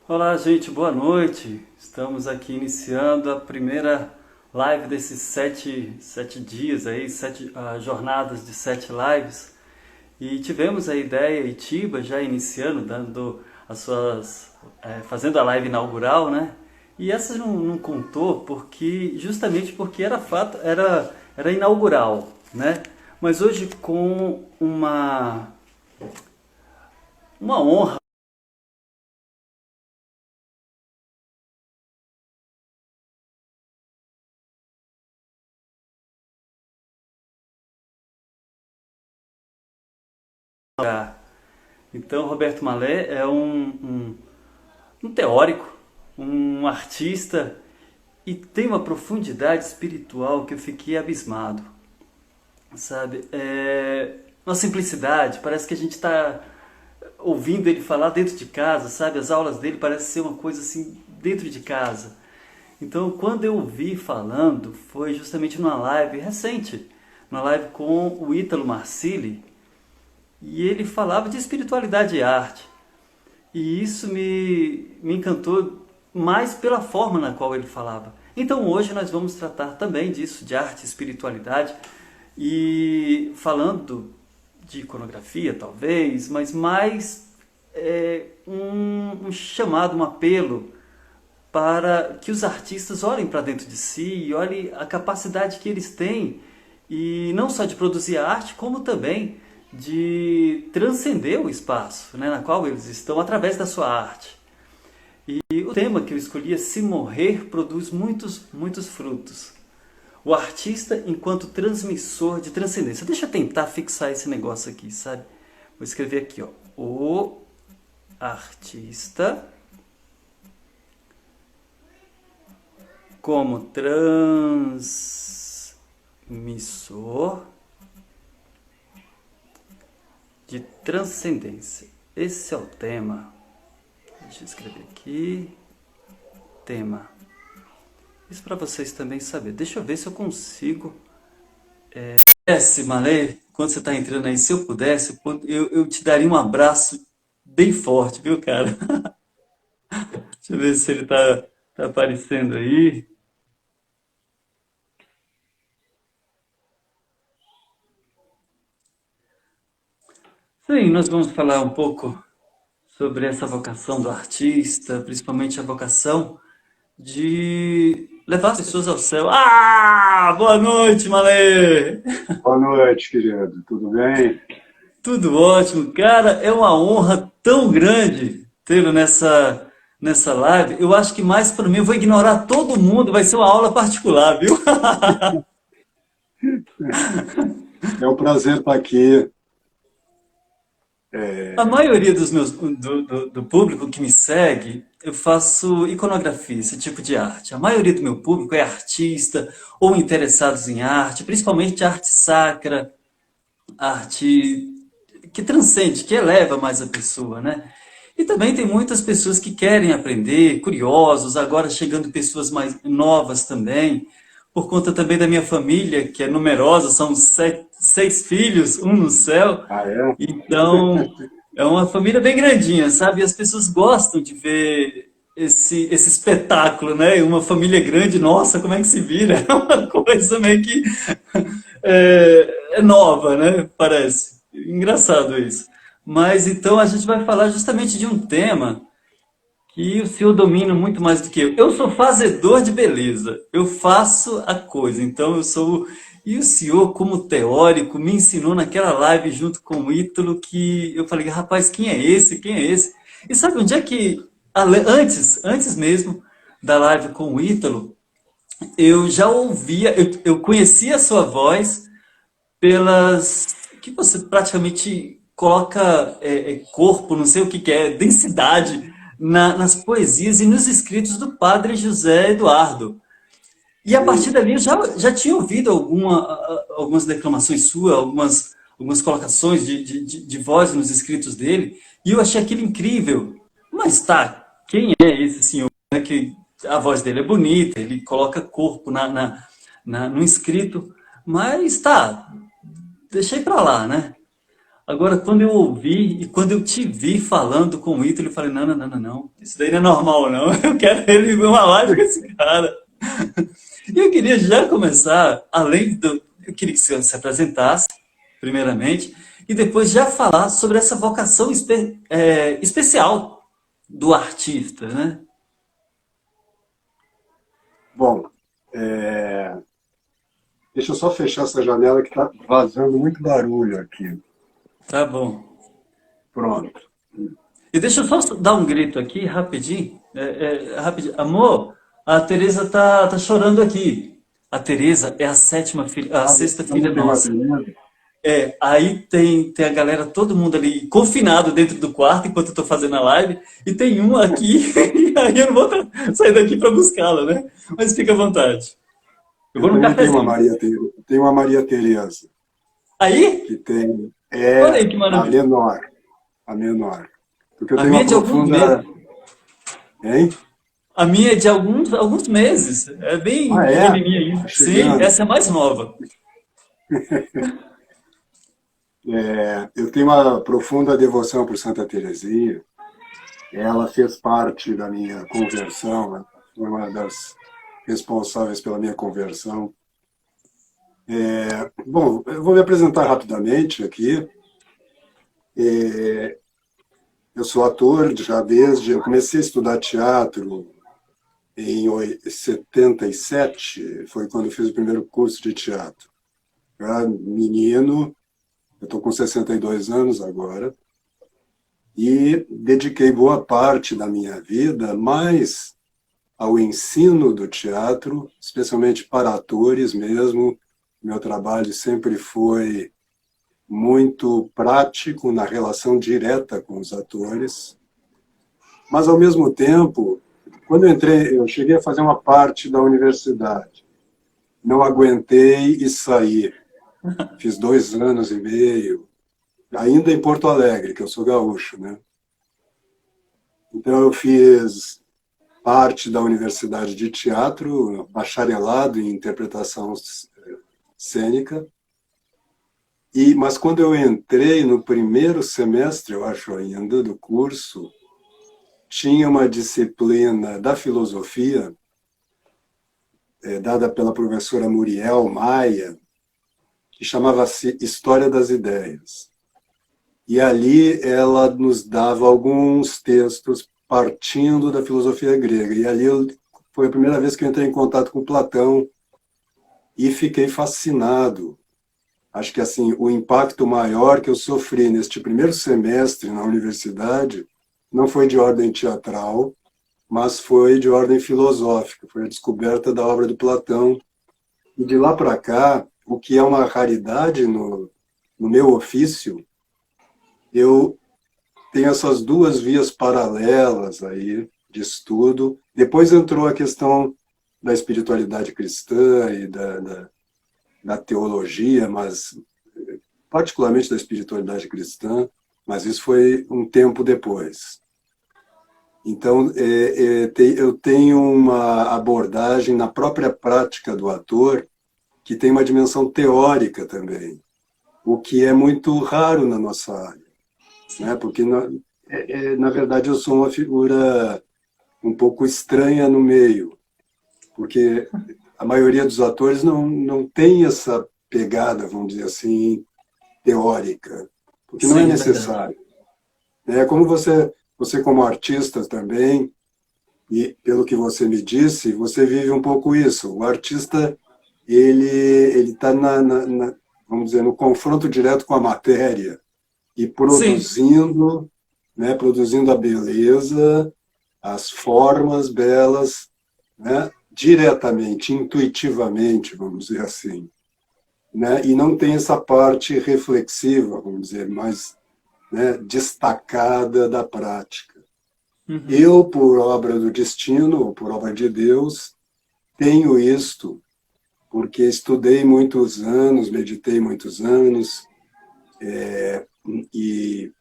Olá, gente, boa noite. Estamos aqui iniciando a primeira live desses sete dias aí, jornadas de 7 lives. E tivemos a ideia, Itiba já iniciando, dando fazendo a live inaugural, né? E essa não contou justamente porque era inaugural, né? Mas hoje com uma honra. Então, Roberto Mallet é um teórico, um artista e tem uma profundidade espiritual que eu fiquei abismado, sabe? Uma simplicidade, parece que a gente está ouvindo ele falar dentro de casa, sabe? As aulas dele parecem ser uma coisa assim, dentro de casa. Então, quando eu ouvi falando, foi justamente numa live recente, numa live com o Ítalo Marcilli, e ele falava de espiritualidade e arte. E isso me encantou mais pela forma na qual ele falava. Então hoje nós vamos tratar também disso, de arte e espiritualidade, e falando de iconografia talvez, mas mais um chamado, um apelo para que os artistas olhem para dentro de si e olhem a capacidade que eles têm, e não só de produzir arte, como também de transcender o espaço, né, na qual eles estão através da sua arte. E o tema que eu escolhi é Se Morrer Produz Muitos Frutos. O artista enquanto transmissor de transcendência. Deixa eu tentar fixar esse negócio aqui, sabe? Vou escrever aqui, ó. O artista como transmissor de transcendência. Esse é o tema. Deixa eu escrever aqui. Tema. Isso para vocês também saberem. Deixa eu ver se eu consigo. Malê, quando você está entrando aí, se eu pudesse, eu te daria um abraço bem forte, viu, cara? Deixa eu ver se ele tá aparecendo aí. Sim, nós vamos falar um pouco sobre essa vocação do artista, principalmente a vocação de levar as pessoas ao céu. Ah, boa noite, Malê! Boa noite, querido. Tudo bem? Tudo ótimo, cara. É uma honra tão grande tê-lo nessa live. Eu acho que mais para mim, eu vou ignorar todo mundo, vai ser uma aula particular, viu? É um prazer estar aqui. A maioria do público que me segue, eu faço iconografia, esse tipo de arte. A maioria do meu público é artista ou interessados em arte, principalmente arte sacra, arte que transcende, que eleva mais a pessoa, né? E também tem muitas pessoas que querem aprender, curiosos, agora chegando pessoas mais novas também, por conta também da minha família, que é numerosa, são 6 filhos, um no céu. Ah, é? Então, é uma família bem grandinha, sabe? E as pessoas gostam de ver esse espetáculo, né? Uma família grande, nossa, como é que se vira? É uma coisa meio que é nova, né? Parece. Engraçado isso. Mas então a gente vai falar justamente de um tema que o senhor domina muito mais do que eu. Eu sou fazedor de beleza. Eu faço a coisa. Então eu sou. E o senhor, como teórico, me ensinou naquela live junto com o Ítalo que eu falei, rapaz, quem é esse? Quem é esse? E sabe onde é que, antes mesmo da live com o Ítalo, eu já ouvia, eu conhecia a sua voz pelas que você praticamente coloca corpo, não sei o que é, densidade nas poesias e nos escritos do padre José Eduardo. E a partir Sim. dali eu já tinha ouvido algumas declamações suas, algumas colocações de voz nos escritos dele, e eu achei aquilo incrível. Mas tá, quem é esse senhor? Né, que a voz dele é bonita, ele coloca corpo no escrito, mas tá, deixei pra lá, né? Agora, quando eu ouvi e quando eu te vi falando com o Ítalo, eu falei, não, não, não, não, não. Isso daí não é normal, não. Eu quero ele ver uma live com esse cara. E eu queria já começar, além do... Eu queria que você se apresentasse, primeiramente, e depois já falar sobre essa vocação especial do artista, né? Bom, deixa eu só fechar essa janela que está vazando muito barulho aqui. Tá bom. Pronto. E deixa eu só dar um grito aqui, rapidinho. Rapidinho. Amor, a Tereza tá chorando aqui. A Tereza é a sétima filha, a Ah, sexta você não filha tem uma nossa. beleza? Aí tem a galera, todo mundo ali confinado dentro do quarto enquanto eu tô fazendo a live, e tem um aqui, e aí eu não vou sair daqui para buscá-la, né? Mas fica à vontade. Eu Eu vou no também tenho uma cafezinho. Maria Tereza. Tenho uma Maria Tereza, Aí, que tem. olha É aí que a maravilha. menor. A menor. Porque eu A tenho minha é uma de alguns meses. profunda. Hein? A minha é de alguns meses. É bem Ah, é? pequenininha Tá ainda. Sim, chegando. essa é a mais nova. Eu tenho uma profunda devoção por Santa Teresinha. Ela fez parte da minha conversão, né? Foi uma das responsáveis pela minha conversão. Bom, eu vou me apresentar rapidamente aqui. Eu sou ator já desde. Eu comecei a estudar teatro em 77, foi quando eu fiz o primeiro curso de teatro. Eu era menino, eu estou com 62 anos agora, e dediquei boa parte da minha vida mais ao ensino do teatro, especialmente para atores mesmo. Meu trabalho sempre foi muito prático na relação direta com os atores, mas ao mesmo tempo, quando eu entrei, eu cheguei a fazer uma parte da universidade. Não aguentei e saí. Fiz 2 anos e meio, ainda em Porto Alegre, que eu sou gaúcho, né? Então eu fiz parte da Universidade de Teatro, bacharelado em interpretação cênica. Mas quando eu entrei no primeiro semestre, eu acho ainda, do curso, tinha uma disciplina da filosofia, dada pela professora Muriel Maia, que chamava-se História das Ideias. E ali ela nos dava alguns textos partindo da filosofia grega. E ali foi a primeira vez que eu entrei em contato com Platão e fiquei fascinado. Acho que assim, o impacto maior que eu sofri neste primeiro semestre na universidade não foi de ordem teatral, mas foi de ordem filosófica. Foi a descoberta da obra de Platão. E de lá para cá, o que é uma raridade no meu ofício, eu tenho essas duas vias paralelas aí de estudo. Depois entrou a questão da espiritualidade cristã e da teologia, mas particularmente da espiritualidade cristã, mas isso foi um tempo depois. Então, eu tenho uma abordagem na própria prática do ator que tem uma dimensão teórica também, o que é muito raro na nossa área, né? Porque, na verdade, eu sou uma figura um pouco estranha no meio, porque a maioria dos atores não tem essa pegada, vamos dizer assim, teórica, porque não é Sim, é verdade. necessário. Como você como artista também, e pelo que você me disse, você vive um pouco isso. O artista, ele está vamos dizer, no confronto direto com a matéria e Sim. produzindo, né, produzindo a beleza, as formas belas, né, diretamente, intuitivamente, vamos dizer assim, né, e não tem essa parte reflexiva, vamos dizer, mais, né, destacada da prática. Uhum. Eu, por obra do destino, ou por obra de Deus, tenho isto, porque estudei muitos anos, meditei muitos anos, e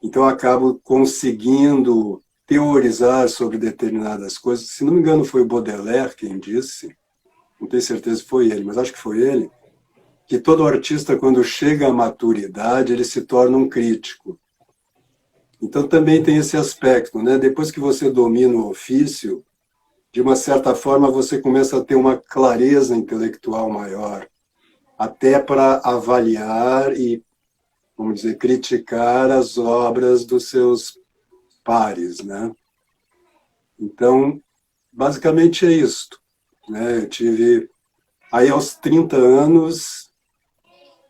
então acabo conseguindo teorizar sobre determinadas coisas. Se não me engano, foi o Baudelaire quem disse, não tenho certeza se foi ele, mas acho que foi ele, que todo artista, quando chega à maturidade, ele se torna um crítico. Então também tem esse aspecto, né? Depois que você domina o ofício, de uma certa forma você começa a ter uma clareza intelectual maior, até para avaliar e, vamos dizer, criticar as obras dos seus pares, né? Então, basicamente é isto, né? Eu tive, aí aos 30 anos,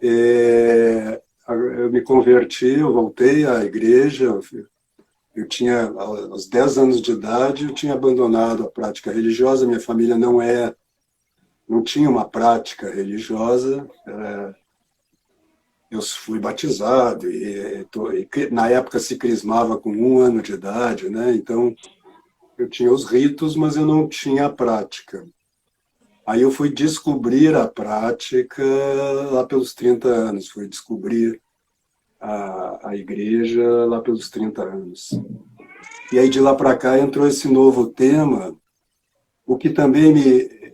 eu me converti, eu voltei à igreja, eu tinha, aos 10 anos de idade, eu tinha abandonado a prática religiosa, minha família não tinha uma prática religiosa, eu fui batizado, na época se crismava com 1 ano de idade, né? Então, eu tinha os ritos, mas eu não tinha a prática. Aí eu fui descobrir a prática lá pelos 30 anos, fui descobrir a igreja lá pelos 30 anos. E aí de lá para cá entrou esse novo tema, o que também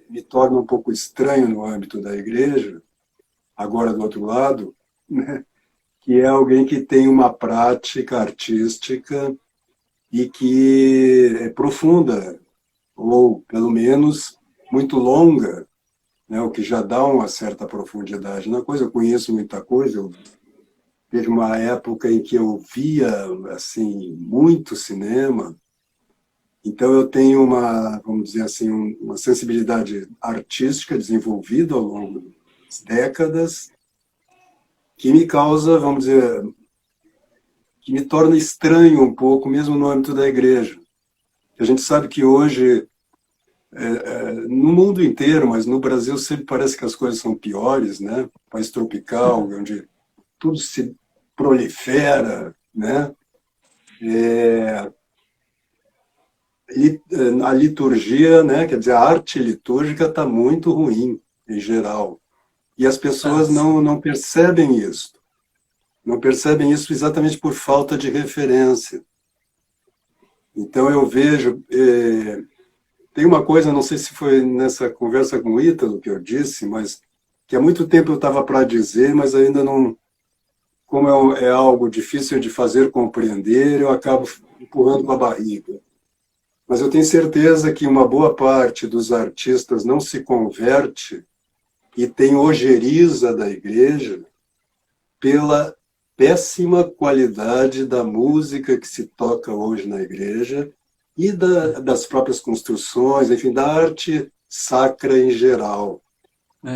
me torna um pouco estranho no âmbito da igreja, agora do outro lado, né? Que é alguém que tem uma prática artística e que é profunda, ou pelo menos muito longa, né? O que já dá uma certa profundidade na coisa. Eu conheço muita coisa, teve uma época em que eu via assim, muito cinema, então eu tenho uma, vamos dizer assim, uma sensibilidade artística desenvolvida ao longo das décadas, que me causa, vamos dizer, que me torna estranho um pouco, mesmo no âmbito da igreja. A gente sabe que hoje, no mundo inteiro, mas no Brasil sempre parece que as coisas são piores, né? País tropical, onde tudo se prolifera, né? A liturgia, né? Quer dizer, a arte litúrgica está muito ruim, em geral. E as pessoas não percebem isso. Não percebem isso exatamente por falta de referência. Então eu vejo, tem uma coisa, não sei se foi nessa conversa com o Ítalo que eu disse, mas que há muito tempo eu estava para dizer, mas ainda não, como é algo difícil de fazer compreender, eu acabo empurrando com a barriga. Mas eu tenho certeza que uma boa parte dos artistas não se converte e tem ojeriza da igreja pela péssima qualidade da música que se toca hoje na igreja e das próprias construções, enfim, da arte sacra em geral.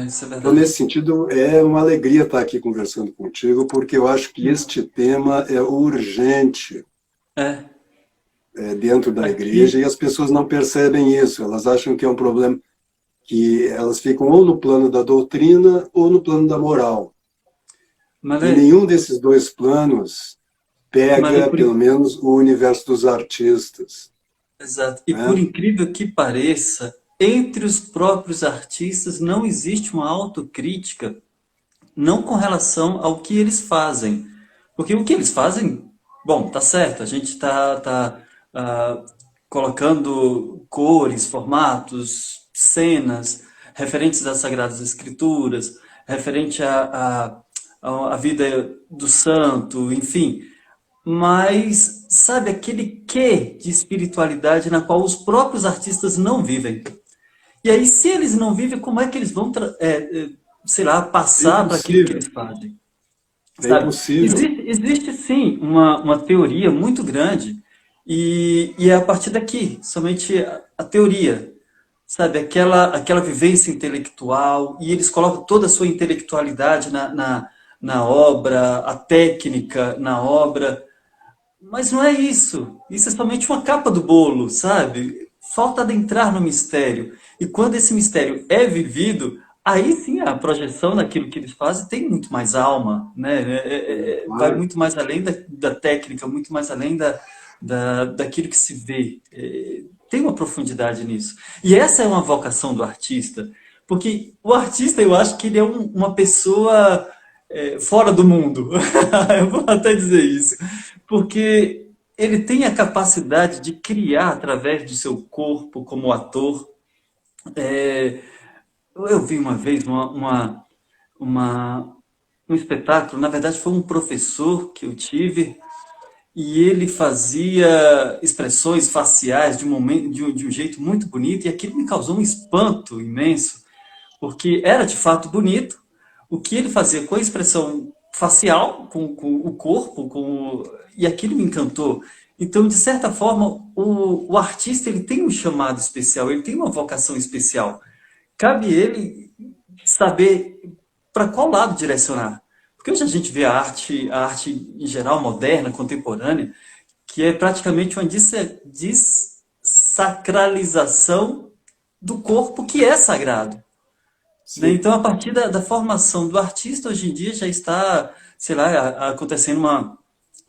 Isso é Então, verdade. nesse sentido, é uma alegria estar aqui conversando contigo, porque eu acho que este tema é urgente É, dentro da igreja aqui, e as pessoas não percebem isso, elas acham que é um problema que elas ficam ou no plano da doutrina ou no plano da moral. E Malê, nenhum desses dois planos Malê, pega, pelo menos, o universo dos artistas, exato. E por né? incrível que pareça, entre os próprios artistas não existe uma autocrítica, não com relação ao que eles fazem. Porque o que eles fazem, bom, tá certo, a gente tá colocando cores, formatos, cenas referentes às Sagradas Escrituras, referente à vida do santo, enfim. Mas, sabe, aquele quê de espiritualidade na qual os próprios artistas não vivem. E aí, se eles não vivem, como é que eles vão, sei lá, É passar para aquilo que impossível, eles fazem? é Sabe? impossível. Existe sim uma teoria muito grande, e é a partir daqui, somente a teoria, sabe? Aquela vivência intelectual, e eles colocam toda a sua intelectualidade na obra, a técnica na obra, mas não é isso. Isso é somente uma capa do bolo, sabe? Falta adentrar no mistério. E quando esse mistério é vivido, aí sim a projeção naquilo que eles fazem tem muito mais alma, né? Vai Claro. muito mais além da técnica, muito mais além daquilo que se vê. Tem uma profundidade nisso. E essa é uma vocação do artista, porque o artista, eu acho que ele é uma pessoa fora do mundo. Eu vou até dizer isso. Porque ele tem a capacidade de criar através do seu corpo como ator. Eu vi uma vez uma, um espetáculo, na verdade foi um professor que eu tive, e ele fazia expressões faciais de um jeito muito bonito, e aquilo me causou um espanto imenso, porque era de fato bonito o que ele fazia com a expressão facial, com o corpo, e aquilo me encantou. Então, de certa forma, o artista ele tem um chamado especial, ele tem uma vocação especial. Cabe ele saber para qual lado direcionar. Porque hoje a gente vê a arte em geral, moderna, contemporânea, que é praticamente uma dessacralização do corpo que é sagrado. Né? Sim. Então, a partir da formação do artista, hoje em dia já está, sei lá, acontecendo uma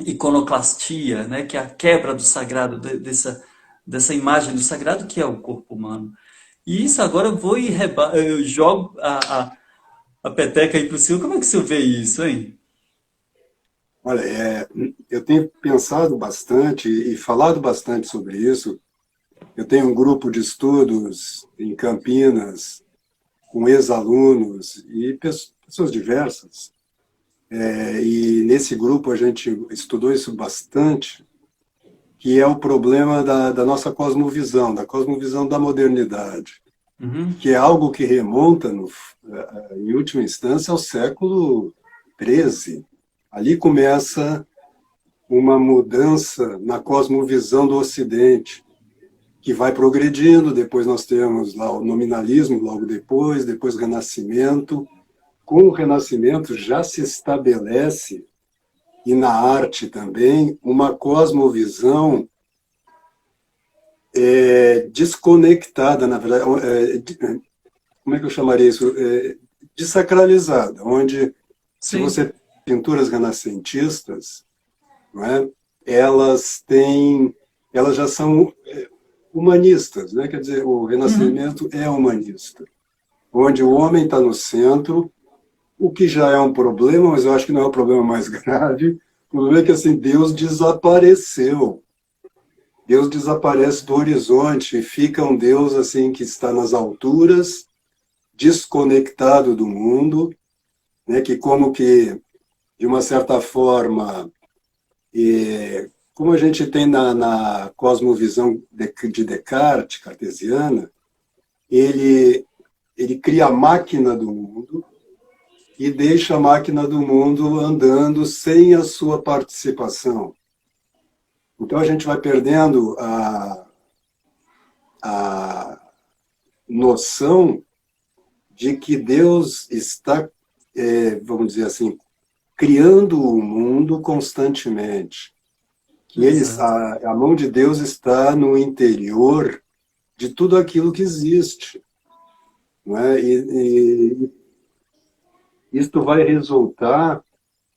iconoclastia, né? Que é a quebra do sagrado, dessa imagem do sagrado que é o corpo humano. E isso agora eu vou e eu jogo a peteca aí para o senhor. Como é que o senhor vê isso, hein? Olha, eu tenho pensado bastante e falado bastante sobre isso. Eu tenho um grupo de estudos em Campinas, com ex-alunos e pessoas diversas. E nesse grupo a gente estudou isso bastante, que é o problema da nossa cosmovisão, da cosmovisão da modernidade, Uhum. que é algo que remonta, em última instância, ao século XIII. Ali começa uma mudança na cosmovisão do Ocidente, que vai progredindo. Depois nós temos lá o nominalismo, logo depois o Renascimento. Com o Renascimento já se estabelece, e na arte também, uma cosmovisão desconectada, na verdade, como é que eu chamaria isso? Desacralizada, onde, se Sim. você pinturas renascentistas, não é? Elas já são humanistas, né? Quer dizer, o Uhum. Renascimento é humanista, onde o homem está no centro, o que já é um problema, mas eu acho que não é o problema mais grave. O problema é que assim, Deus desapareceu. Deus desaparece do horizonte e fica um Deus assim que está nas alturas, desconectado do mundo, né? Que como que, de uma certa forma, como a gente tem na cosmovisão de Descartes, cartesiana, ele cria a máquina do mundo e deixa a máquina do mundo andando sem a sua participação. Então a gente vai perdendo a noção de que Deus está, vamos dizer assim, criando o mundo constantemente. Que Exato. a mão de Deus está no interior de tudo aquilo que existe. Não é? E isto vai resultar,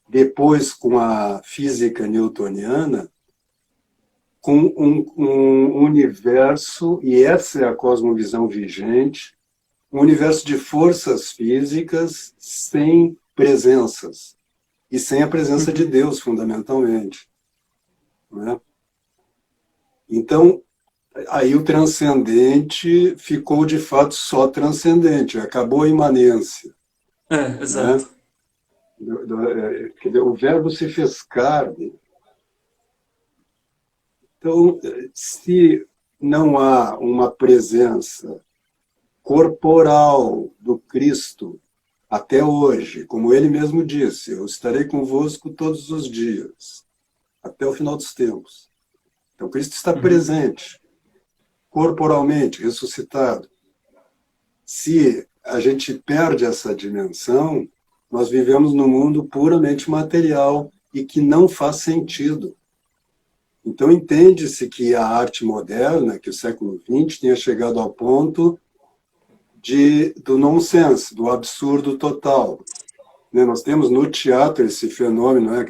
depois com a física newtoniana, com um universo, e essa é a cosmovisão vigente, um universo de forças físicas sem presenças, e sem a presença de Uhum. Deus, fundamentalmente. Não é? Então, aí o transcendente ficou de fato só transcendente, acabou a imanência. É, Né? exato. Quer dizer, o verbo se fez carne. Então, se não há uma presença corporal do Cristo até hoje, como ele mesmo disse, eu estarei convosco todos os dias, até o final dos tempos. Então, Cristo está Uhum. presente, corporalmente, ressuscitado. Se a gente perde essa dimensão, nós vivemos num mundo puramente material e que não faz sentido. Então, entende-se que a arte moderna, que o século XX tenha chegado ao ponto do nonsense, do absurdo total. Né? Nós temos no teatro esse fenômeno, né?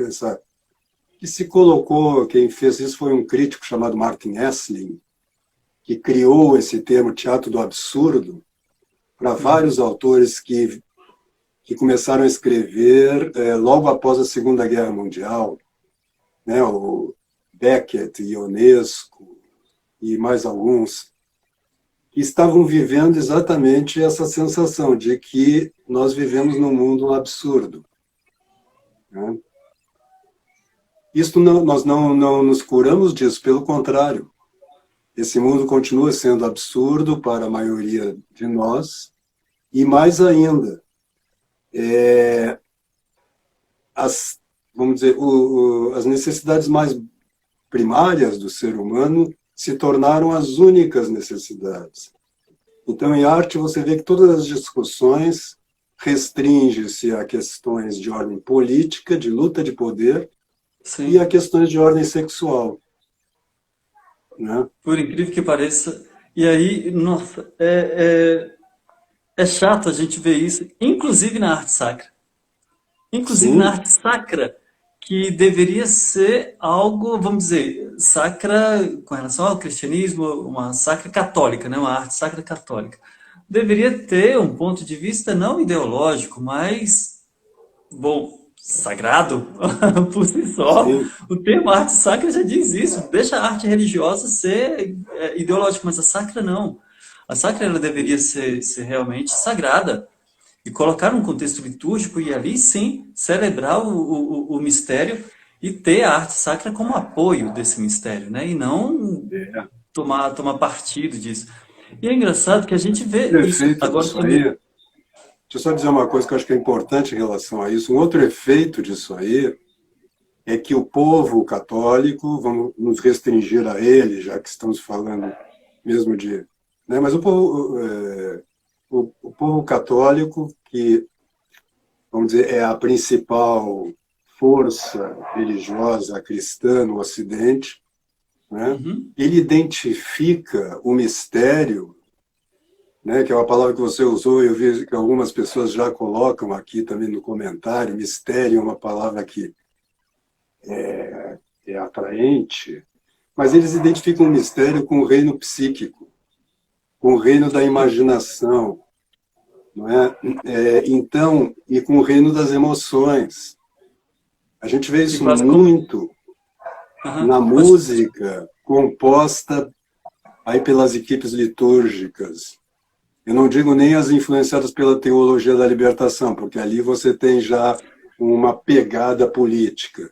Que se colocou, quem fez isso foi um crítico chamado Martin Essling, que criou esse termo teatro do absurdo para vários Uhum. autores que começaram a escrever logo após a Segunda Guerra Mundial, né? O Beckett, Ionesco e mais alguns. que estavam vivendo exatamente essa sensação de que nós vivemos num mundo absurdo, né? Isto não, nós não nos curamos disso, pelo contrário. Esse mundo continua sendo absurdo para a maioria de nós, e mais ainda, as, vamos dizer, as necessidades mais primárias do ser humano se tornaram as únicas necessidades. Então, em arte, você vê que todas as discussões restringem-se a questões de ordem política, de luta de poder, e a Sim. questões de ordem sexual, né? Por incrível que pareça. E aí, nossa, é chato a gente ver isso, inclusive na arte sacra. Inclusive na Sim, arte sacra, que deveria ser algo, vamos dizer, sacra com relação ao cristianismo, uma sacra católica, né? Uma arte sacra católica. Deveria ter um ponto de vista não ideológico, mas, bom, sagrado por si só. sim, O termo arte sacra já diz isso. Deixa a arte religiosa ser ideológica, mas a sacra não. A sacra ela deveria ser realmente sagrada e colocar num contexto litúrgico e ali sim celebrar o mistério e ter a arte sacra como apoio desse mistério, né? E não é. tomar partido disso. E é engraçado que a gente vê Outro isso efeito agora disso aí, também. deixa eu só dizer uma coisa que eu acho que é importante em relação a isso. Um outro efeito disso aí é que o povo católico, vamos nos restringir a ele, já que estamos falando mesmo de... Né, mas o povo católico, que, vamos dizer, é a principal força religiosa cristã no Ocidente, né, Uhum, ele identifica o mistério, né, que é uma palavra que você usou, eu vi que algumas pessoas já colocam aqui também no comentário, mistério é uma palavra que é atraente, mas eles identificam o mistério com o reino psíquico, com o reino da imaginação, não é? Então, e com o reino das emoções. A gente vê que isso faz com. muito na Aham, pode. música composta aí pelas equipes litúrgicas. Eu não digo nem as influenciadas pela teologia da libertação, porque ali você tem já uma pegada política.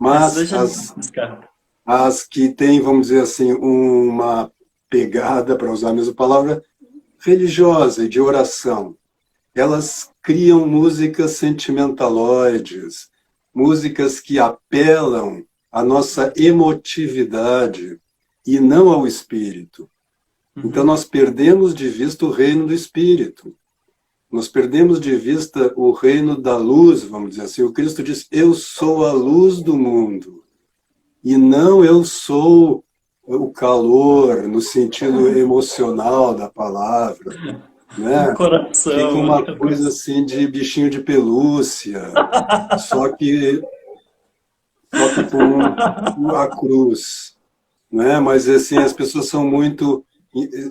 Essas aí Mas já descarta. as que têm, vamos dizer assim, uma pegada, para usar a mesma palavra, religiosa e de oração, elas criam músicas sentimentaloides, músicas que apelam à nossa emotividade e não ao espírito. Então Uhum, nós perdemos de vista o reino do espírito. Nós perdemos de vista o reino da luz, vamos dizer assim. O Cristo diz: "Eu sou a luz do mundo", e não "eu sou o calor", no sentido emocional da palavra, o né? Fica coração, uma aquela coisa coisa. assim de bichinho de pelúcia, só que com a cruz, né? Mas assim, as pessoas são muito,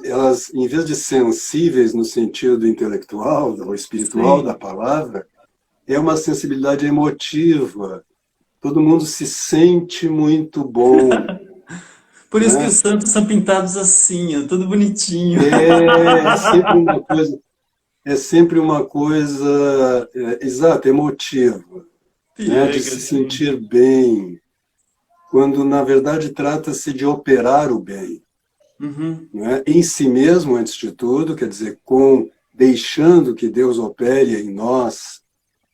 elas, em vez de sensíveis no sentido intelectual ou espiritual da Sim. palavra, é uma sensibilidade emotiva. Todo mundo se sente muito bom, Por isso que os né? santos são pintados assim, ó, tudo bonitinho. É sempre uma coisa, exata, emotiva, né? De se Piegas, sim. sentir bem, quando na verdade trata-se de operar o bem, Uhum, né? Em si mesmo, antes de tudo, quer dizer, com deixando que Deus opere em nós,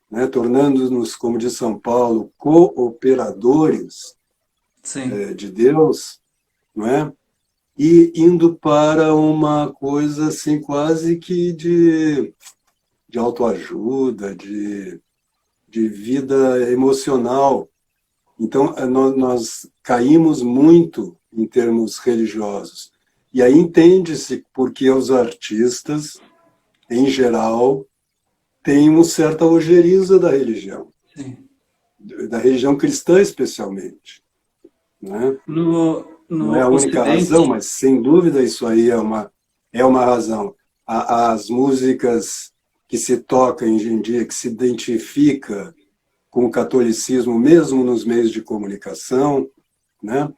né? Tornando-nos, como diz São Paulo, cooperadores sim. de Deus, não é? E indo para uma coisa assim quase que de autoajuda, de vida emocional. Então, nós caímos muito em termos religiosos. E aí entende-se porque os artistas, em geral, têm uma certa ojeriza Sim. da religião cristã especialmente, né? No Não é a única razão, Ocidente, mas sem dúvida isso aí é uma razão. As músicas que se tocam hoje em dia, que se identifica com o catolicismo, mesmo nos meios de comunicação, né?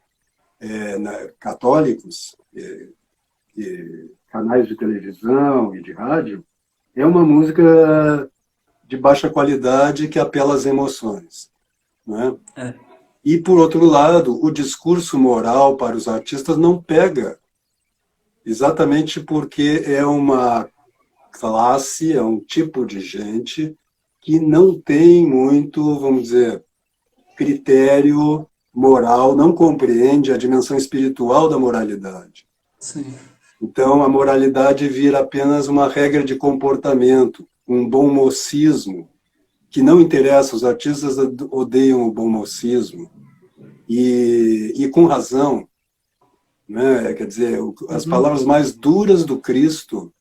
Católicos, canais de televisão e de rádio, é uma música de baixa qualidade que apela às emoções, né? É. E, por outro lado, o discurso moral para os artistas não pega, exatamente porque é uma classe, é um tipo de gente que não tem muito, vamos dizer, critério moral, não compreende a dimensão espiritual da moralidade. Sim. Então, a moralidade vira apenas uma regra de comportamento, um bom mocismo, que não interessa, os artistas odeiam o bom mocismo, e com razão, né? Quer dizer, as Uhum. palavras mais duras do Cristo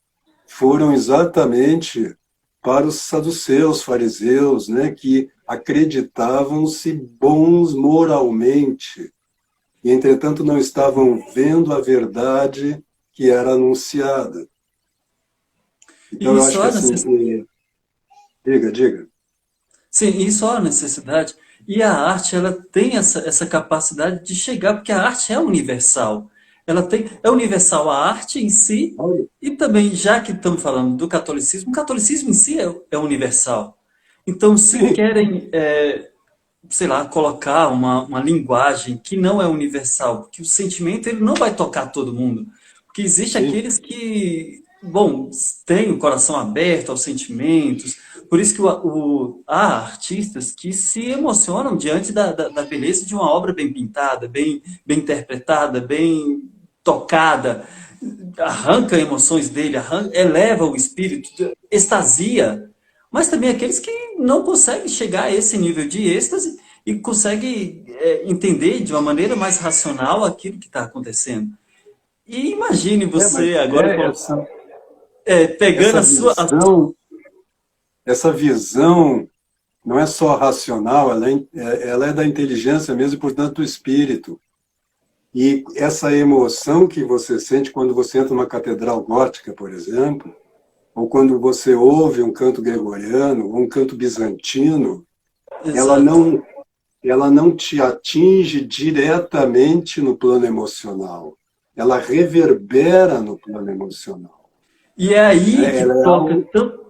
foram exatamente para os saduceus, fariseus, né, que acreditavam-se bons moralmente e, entretanto, não estavam vendo a verdade que era anunciada. Então, E eu acho só que a assim, diga, diga. Sim, e só a necessidade. E a arte, ela tem essa capacidade de chegar, porque a arte é universal. Ela tem, é universal a arte em si, e também, já que estamos falando do catolicismo, o catolicismo em si é universal. Então, se Sim, querem, sei lá, colocar uma linguagem que não é universal, porque o sentimento ele não vai tocar todo mundo. Porque existe sim. aqueles que, bom, têm o coração aberto aos sentimentos. Por isso que há artistas que se emocionam diante da beleza de uma obra bem pintada, bem interpretada, bem tocada, arranca emoções dele, eleva o espírito, extasia, mas também aqueles que não conseguem chegar a esse nível de êxtase e conseguem entender de uma maneira mais racional aquilo que está acontecendo. E imagine Mas você agora pegando essa a sua. essa visão não é só racional, ela é da inteligência mesmo e, portanto, do espírito. E essa emoção que você sente quando você entra numa catedral gótica, por exemplo, ou quando você ouve um canto gregoriano, ou um canto bizantino, ela Exato. não, ela não te atinge diretamente no plano emocional. Ela reverbera no plano emocional, E é aí né? que Ela é toca algo,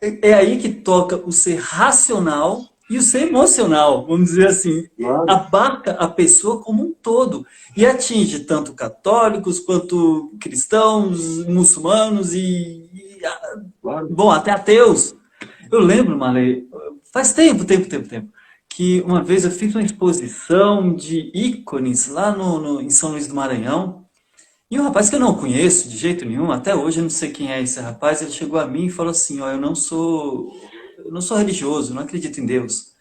é aí que toca o ser racional e o ser emocional, vamos dizer assim, claro, abarca a pessoa como um todo e atinge tanto católicos quanto cristãos, muçulmanos claro. bom, até ateus. Eu lembro, Marley, faz tempo, que uma vez eu fiz uma exposição de ícones lá em São Luís do Maranhão. E um rapaz que eu não conheço de jeito nenhum, até hoje eu não sei quem é esse rapaz, ele chegou a mim e falou assim, ó, eu não sou religioso, não acredito em Deus,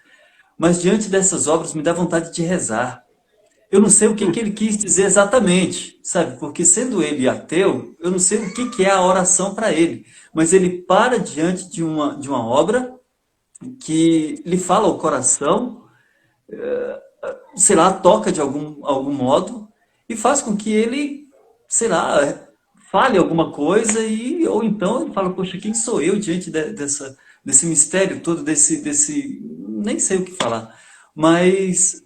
mas diante dessas obras me dá vontade de rezar. Eu não sei o que ele quis dizer exatamente, sabe? Porque sendo ele ateu, eu não sei o que é a oração para ele, mas ele para diante de uma obra que lhe fala ao coração, sei lá, toca de algum modo e faz com que ele, sei lá, fale alguma coisa ou então ele fala, poxa, quem sou eu diante desse mistério todo, nem sei o que falar. Mas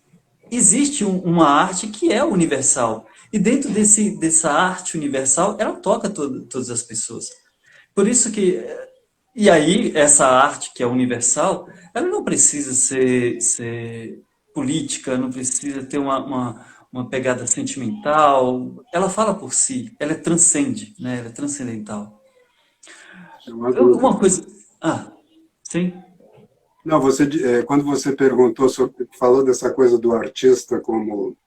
existe uma arte que é universal. E dentro dessa arte universal, ela toca todas as pessoas. Por isso que e aí, essa arte que é universal, ela não precisa ser política, não precisa ter uma pegada sentimental. Ela fala por si, ela transcende, né? Ela é transcendental. Não há dúvida. Uma coisa. Ah, sim, Não, quando você perguntou falou dessa coisa do artista como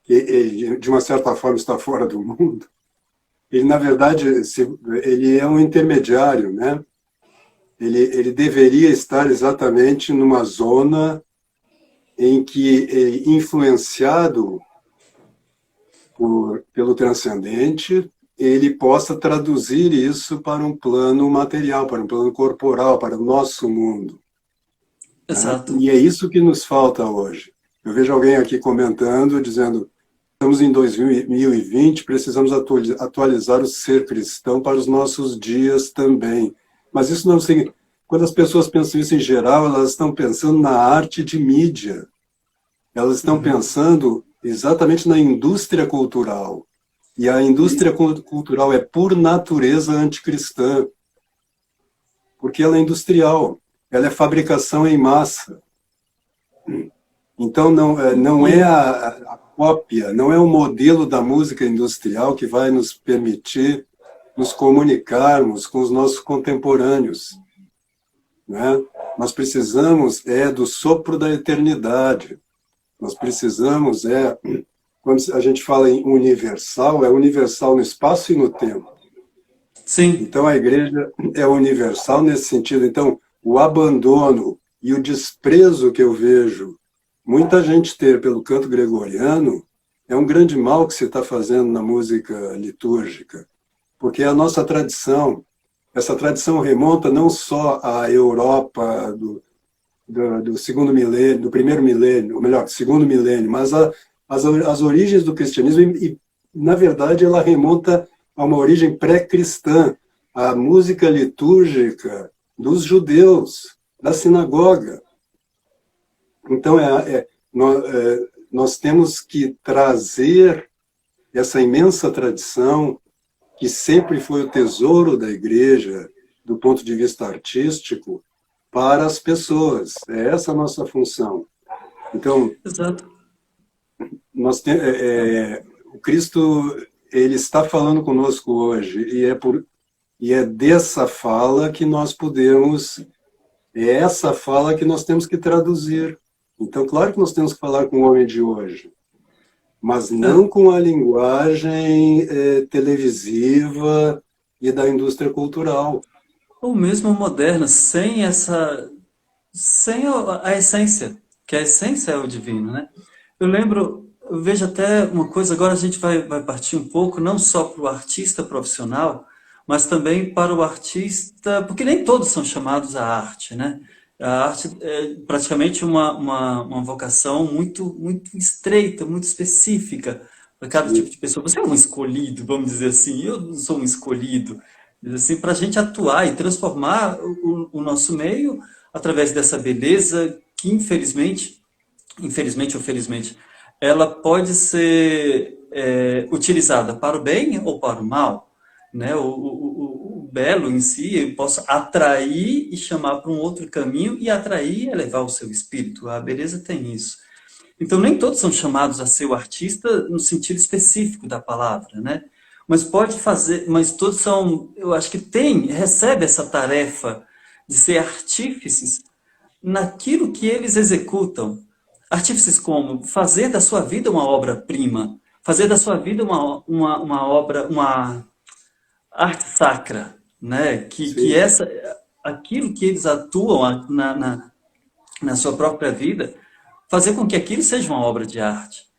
que de uma certa forma está fora do mundo, ele na verdade ele é um intermediário, né? Ele deveria estar exatamente numa zona em que, influenciado pelo transcendente, ele possa traduzir isso para um plano material, para um plano corporal, para o nosso mundo, né? exato. E é isso que nos falta hoje. Eu vejo alguém aqui comentando, dizendo: estamos em 2020, precisamos atualizar o ser cristão para os nossos dias também. Mas isso não significa. Quando as pessoas pensam isso em geral, elas estão pensando na arte de mídia. Elas estão pensando exatamente na indústria cultural. E a indústria cultural é, por natureza, anticristã, porque ela é industrial, ela é fabricação em massa. Então, não é a cópia, não é o modelo da música industrial que vai nos permitir nos comunicarmos com os nossos contemporâneos, né? Nós precisamos do sopro da eternidade. Nós precisamos, quando a gente fala em universal, é universal no espaço e no tempo. Sim. Então, a igreja é universal nesse sentido. Então, o abandono e o desprezo que eu vejo muita gente ter pelo canto gregoriano é um grande mal que se está fazendo na música litúrgica, porque é a nossa tradição. Essa tradição remonta não só à Europa do segundo milênio, do primeiro milênio, ou melhor, segundo milênio, mas as origens do cristianismo, e, na verdade, ela remonta a uma origem pré-cristã, a música litúrgica dos judeus, da sinagoga. Então, nós temos que trazer essa imensa tradição, que sempre foi o tesouro da igreja, do ponto de vista artístico, para as pessoas. É essa a nossa função. Então, Exato. O Cristo, ele está falando conosco hoje, e é dessa fala que nós podemos, é essa fala que nós temos que traduzir. Então, claro que nós temos que falar com o homem de hoje, mas não com a linguagem televisiva e da indústria cultural. Ou mesmo moderna, sem a essência, que a essência é o divino, né? Eu vejo até uma coisa, agora a gente vai partir um pouco, não só para o artista profissional, mas também para o artista, porque nem todos são chamados à arte, né? A arte é praticamente uma vocação muito, muito estreita, muito específica para cada tipo de pessoa. Você é um escolhido, vamos dizer assim, eu não sou um escolhido. Assim, para a gente atuar e transformar o nosso meio através dessa beleza que, infelizmente ou felizmente, ela pode ser utilizada para o bem ou para o mal, né? O belo em si, eu posso atrair e chamar para um outro caminho, e atrair e elevar o seu espírito. A beleza tem isso. Então, nem todos são chamados a ser o artista no sentido específico da palavra, né? Mas pode fazer, mas todos são, eu acho que recebe essa tarefa de ser artífices naquilo que eles executam. Artífices como fazer da sua vida uma obra-prima, fazer da sua vida uma obra, uma arte sacra, né? Que aquilo que eles atuam na sua própria vida, fazer com que aquilo seja uma obra de arte.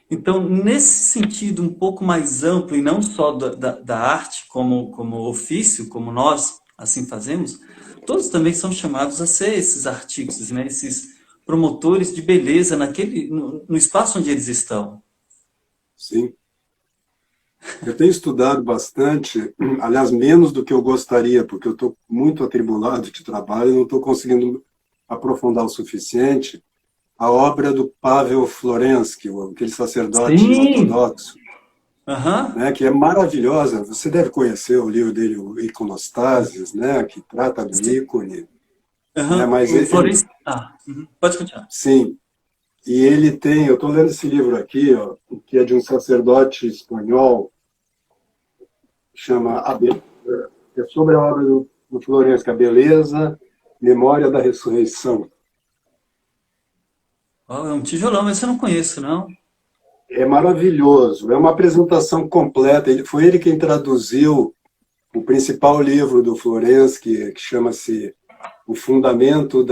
Então, nesse sentido um pouco mais amplo, e não só da arte como ofício, como nós assim fazemos, todos também são chamados a ser esses artífices, né? Esses promotores de beleza no espaço onde eles estão. Sim. Eu tenho estudado bastante, aliás, menos do que eu gostaria, porque eu estou muito atribulado de trabalho e não estou conseguindo aprofundar o suficiente, a obra do Pavel Florensky, aquele sacerdote ortodoxo, né, que é maravilhosa. Você deve conhecer o livro dele, o Iconostases, né, que trata do ícone. Né, mas pode continuar. Sim. E ele tem, eu estou lendo esse livro aqui, ó, que é de um sacerdote espanhol, chama é sobre a obra do Florensky, a beleza, memória da ressurreição. É um tijolão, mas eu não conheço, não. É maravilhoso, é uma apresentação completa. Foi ele quem traduziu o principal livro do Florensky, que chama-se O Fundamento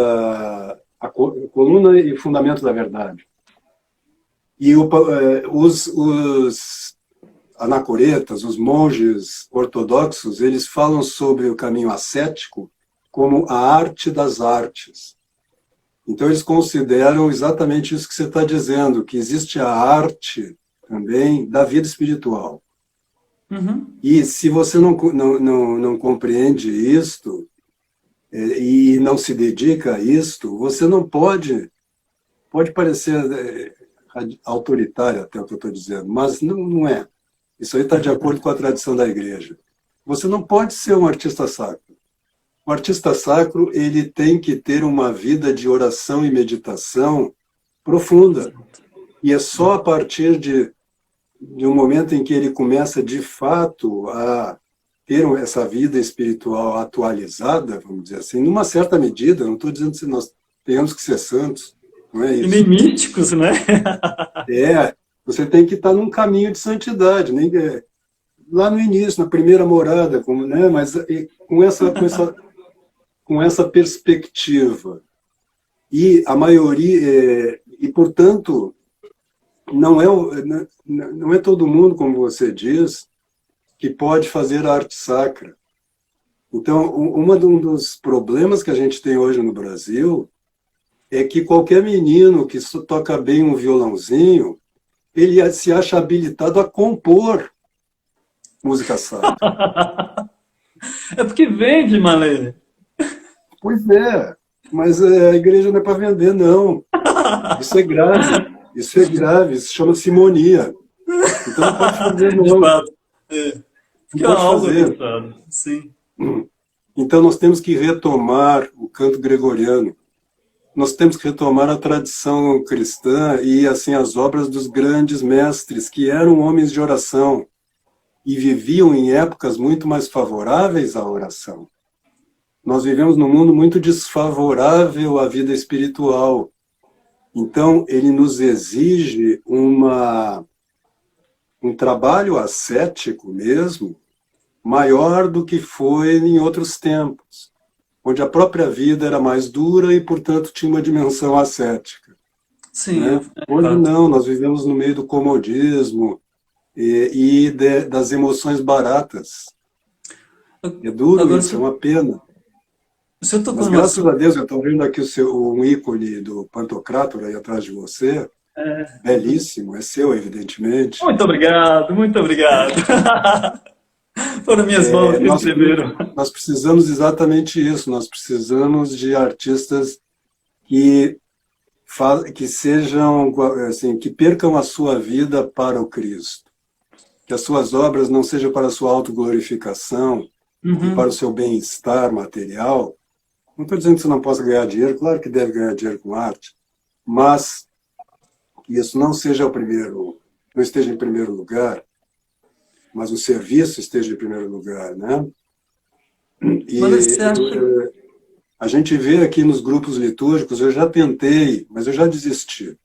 a Coluna e o Fundamento da Verdade. E os anacoretas, os monges ortodoxos, eles falam sobre o caminho ascético como a arte das artes. Então, eles consideram exatamente isso que você está dizendo, que existe a arte também da vida espiritual. Uhum. E se você não compreende isto e não se dedica a isto, você não pode parecer autoritário até o que eu estou dizendo, mas não é. Isso aí está de acordo com a tradição da igreja. Você não pode ser um artista sacro. O artista sacro, ele tem que ter uma vida de oração e meditação profunda. E é só a partir de um momento em que ele começa, de fato, a ter essa vida espiritual atualizada, vamos dizer assim, numa certa medida, não estou dizendo que nós tenhamos que ser santos, não é E isso. nem místicos, né? Você tem que estar num caminho de santidade, nem lá no início, na primeira morada, né? Mas com essa perspectiva. E a maioria, e portanto, não é todo mundo, como você diz, que pode fazer arte sacra. Então, um dos problemas que a gente tem hoje no Brasil é que qualquer menino que toca bem um violãozinho, ele se acha habilitado a compor música sacra. É porque vende, Malê. Pois é, mas a igreja não é para vender, não. Isso é grave. Isso é grave, isso chama simonia. Então não pode fazer, não. De fato. É. Não Que é pode algo fazer. avançado. Sim. Então nós temos que retomar o canto gregoriano. Nós temos que retomar a tradição cristã e assim as obras dos grandes mestres, que eram homens de oração e viviam em épocas muito mais favoráveis à oração. Nós vivemos num mundo muito desfavorável à vida espiritual. Então, ele nos exige um trabalho ascético mesmo, maior do que foi em outros tempos, onde a própria vida era mais dura e, portanto, tinha uma dimensão ascética. Sim. Né? Hoje não, nós vivemos no meio do comodismo das emoções baratas. É duro. Agora, isso é uma pena. Mas graças a Deus, eu estou vendo aqui um ícone do Pantocrátor aí atrás de você. Belíssimo, é seu, evidentemente. Muito obrigado, muito obrigado. Foram minhas mãos que receberam. Nós precisamos exatamente isso, nós precisamos de artistas que sejam, assim, que percam a sua vida para o Cristo. Que as suas obras não sejam para a sua autoglorificação e para o seu bem-estar material. Não estou dizendo que você não possa ganhar dinheiro, claro que deve ganhar dinheiro com arte, mas que isso não esteja em primeiro lugar, mas o serviço esteja em primeiro lugar, né? E a gente vê aqui nos grupos litúrgicos, eu já tentei, mas eu já desisti.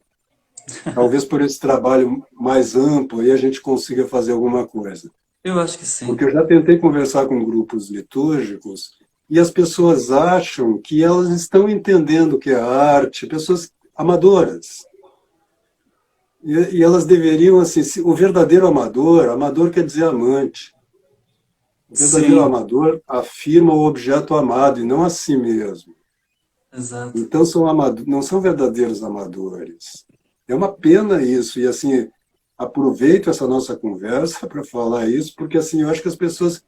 Talvez por esse trabalho mais amplo aí a gente consiga fazer alguma coisa. Eu acho que sim. Porque eu já tentei conversar com grupos litúrgicos e as pessoas acham que elas estão entendendo o que é arte, pessoas amadoras. E elas deveriam, assim, o verdadeiro amador quer dizer amante. O verdadeiro amador afirma o objeto amado e não a si mesmo. Exato. Então não são verdadeiros amadores. É uma pena isso. E assim, aproveito essa nossa conversa para falar isso, porque assim, eu acho que as pessoas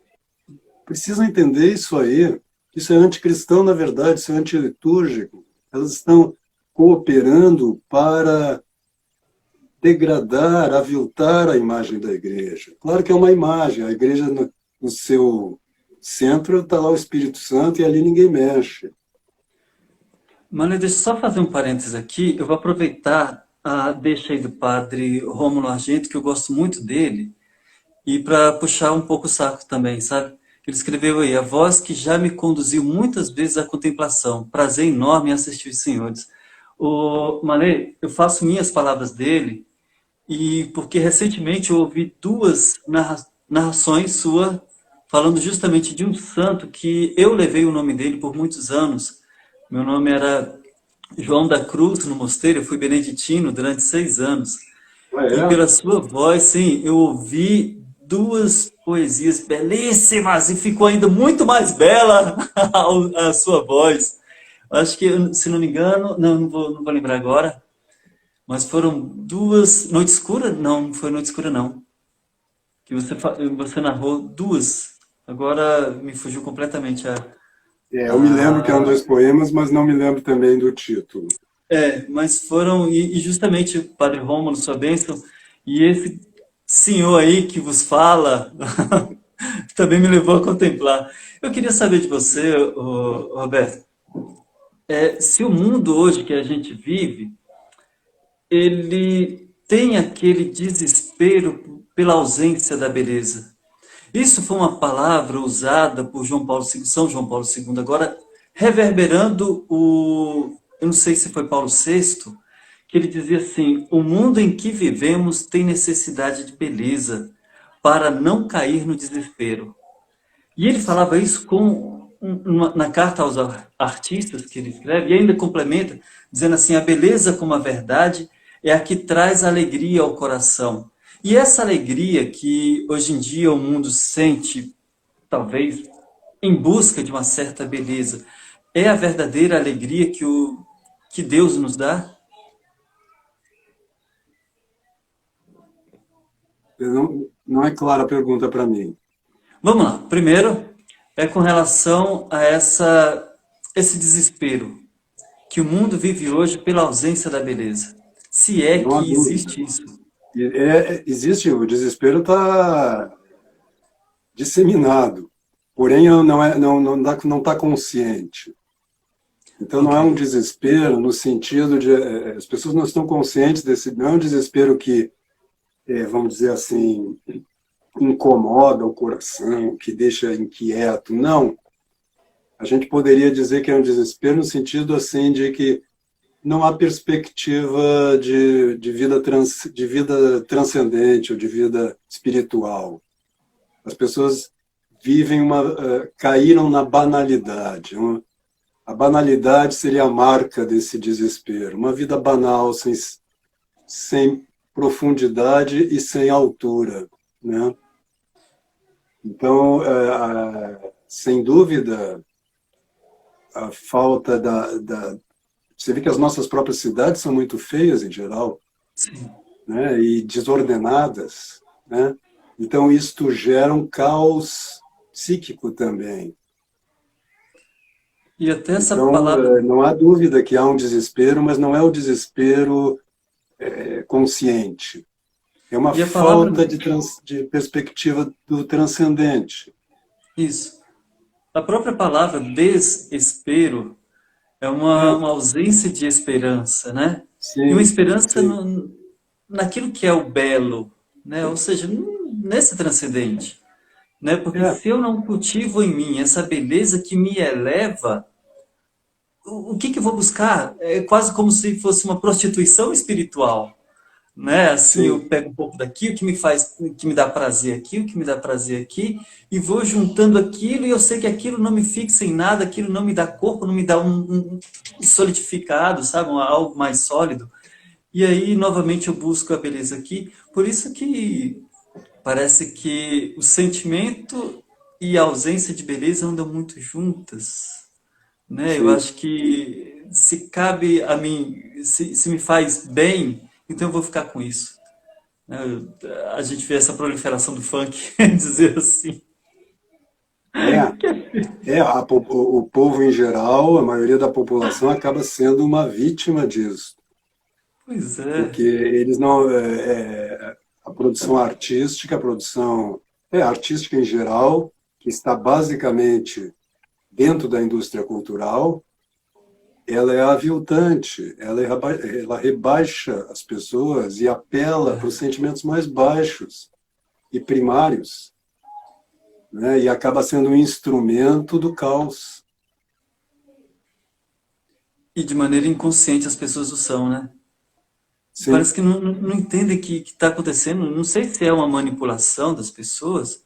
precisam entender isso aí. Isso é anticristão, na verdade, isso é antilitúrgico. Elas estão cooperando para degradar, aviltar a imagem da igreja. Claro que é uma imagem, a igreja no seu centro está lá o Espírito Santo e ali ninguém mexe. Mano, deixa eu só fazer um parênteses aqui, eu vou aproveitar a deixa aí do padre Rômulo Argento, que eu gosto muito dele, e para puxar um pouco o saco também, sabe? Ele escreveu aí: a voz que já me conduziu muitas vezes à contemplação, prazer enorme em assistir os senhores. Malê, eu faço minhas palavras dele, e porque recentemente eu ouvi duas narrações suas falando justamente de um santo que eu levei o nome dele por muitos anos. Meu nome era João da Cruz, no mosteiro, eu fui beneditino durante 6 anos. E pela sua voz, sim, eu ouvi duas poesias belíssimas e ficou ainda muito mais bela a sua voz. Acho que, se não me engano, não vou lembrar agora, mas foram duas... Noite Escura? Não foi Noite Escura, não. Que você narrou duas. Agora me fugiu completamente a... eu me lembro que eram 2 poemas, mas não me lembro também do título. Mas foram... E justamente, Padre Rômulo, sua bênção, e esse senhor aí que vos fala também me levou a contemplar. Eu queria saber de você, Roberto, se o mundo hoje que a gente vive, ele tem aquele desespero pela ausência da beleza. Isso foi uma palavra usada por João Paulo II, São João Paulo II, agora reverberando eu não sei se foi Paulo VI, que ele dizia assim: o mundo em que vivemos tem necessidade de beleza para não cair no desespero. E ele falava isso na carta aos artistas que ele escreve, e ainda complementa, dizendo assim: a beleza como a verdade é a que traz alegria ao coração. E essa alegria que hoje em dia o mundo sente, talvez em busca de uma certa beleza, é a verdadeira alegria que Deus nos dá? Não é clara a pergunta para mim. Vamos lá. Primeiro, é com relação a esse desespero que o mundo vive hoje pela ausência da beleza. Se é Não há que dúvida. existe isso. Existe, o desespero está disseminado, porém não está consciente. Então não Ok. é um desespero no sentido de as pessoas não estão conscientes desse, não é um desespero que, vamos dizer assim, incomoda o coração, que deixa inquieto. Não. A gente poderia dizer que é um desespero no sentido assim de que não há perspectiva de vida transcendente ou de vida espiritual. As pessoas caíram na banalidade. A banalidade seria a marca desse desespero. Uma vida banal, sem profundidade e sem altura, né? Então, sem dúvida, a falta Você vê que as nossas próprias cidades são muito feias, em geral, Sim. né? E desordenadas, né? Então, isto gera um caos psíquico também. E até essa Então, palavra. não há dúvida que há um desespero, mas não é o desespero consciente. É uma E a palavra. falta de perspectiva do transcendente. Isso. A própria palavra desespero é É, uma ausência de esperança, né? E uma sim, esperança sim. naquilo que é o belo, né? Ou seja, nesse transcendente, né? Porque É, se eu não cultivo em mim essa beleza que me eleva, o que que eu vou buscar? É quase como se fosse uma prostituição espiritual, né? Assim, eu sim. pego um pouco daqui, o que me faz, o que me dá prazer aqui, o que me dá prazer aqui, e vou juntando aquilo, e eu sei que aquilo não me fixa em nada, aquilo não me dá corpo, não me dá um solidificado, sabe? Algo mais sólido. E aí, novamente, eu busco a beleza aqui. Por isso que parece que o sentimento e a ausência de beleza andam muito juntas, né? Eu Sim. acho que se cabe a mim, se me faz bem, então eu vou ficar com isso, né? A gente vê essa proliferação do funk, dizer assim. É, o povo em geral, a maioria da população acaba sendo uma vítima disso, Pois porque é, eles não, a produção artística, artística em geral, que está basicamente dentro da indústria cultural, ela é aviltante, ela rebaixa as pessoas e apela para os sentimentos mais baixos e primários, né? E acaba sendo um instrumento do caos. e de maneira inconsciente as pessoas o são, né? Parece Sim, que não entendem que está acontecendo. Não sei se é uma manipulação das pessoas,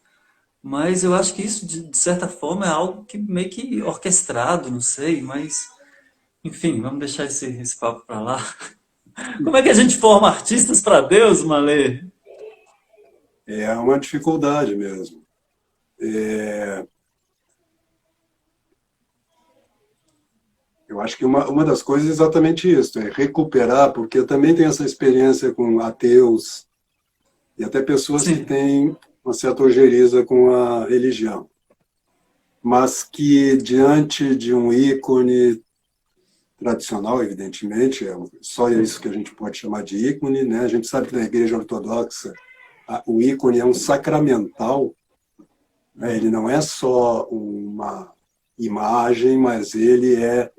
mas eu acho que isso, de certa forma, é algo que meio que orquestrado, não sei, mas, enfim, vamos deixar esse papo para lá. Como é que a gente forma artistas para Deus, Malê? é uma dificuldade mesmo. Eu acho que uma das coisas é exatamente isso, é recuperar, porque eu também tenho essa experiência com ateus e até pessoas que Sim, têm uma certa ojeriza com a religião, mas que diante de um ícone tradicional, evidentemente, só sim, isso que a gente pode chamar de ícone, né? A gente sabe que na Igreja Ortodoxa o ícone é um sacramental, né? Ele não é só uma imagem, mas ele é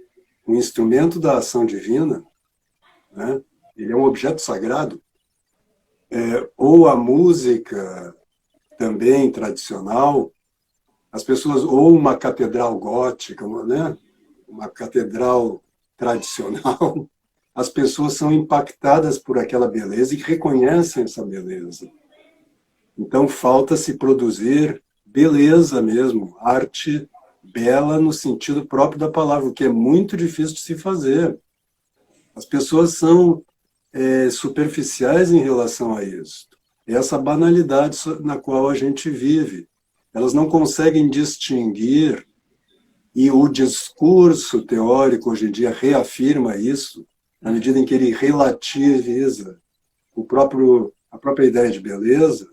um instrumento da ação divina, né? Ele é um objeto sagrado. Ou a música também tradicional, as pessoas, ou uma catedral gótica, né? Uma catedral tradicional, as pessoas são impactadas por aquela beleza e reconhecem essa beleza. Então, falta se produzir beleza mesmo, arte bela no sentido próprio da palavra, o que é muito difícil de se fazer. As pessoas são superficiais em relação a isso. Essa banalidade na qual a gente vive. Elas não conseguem distinguir, e o discurso teórico hoje em dia reafirma isso, na medida em que ele relativiza a própria ideia de beleza.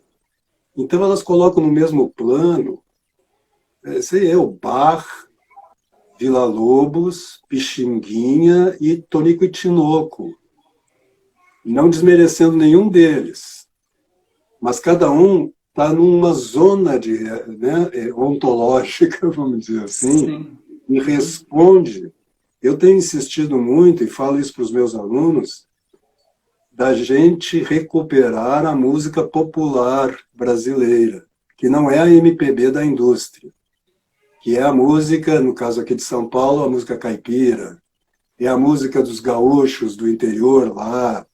Então elas colocam no mesmo plano, sei eu, Bach, Villa-Lobos, Pixinguinha e Tonico e Tinoco, não desmerecendo nenhum deles, mas cada um está numa zona ontológica, vamos dizer assim, Sim. e responde. Eu tenho insistido muito, e falo isso para os meus alunos, da gente recuperar a música popular brasileira, que não é a MPB da indústria, que é a música, no caso aqui de São Paulo, a música caipira, é a música dos gaúchos do interior lá,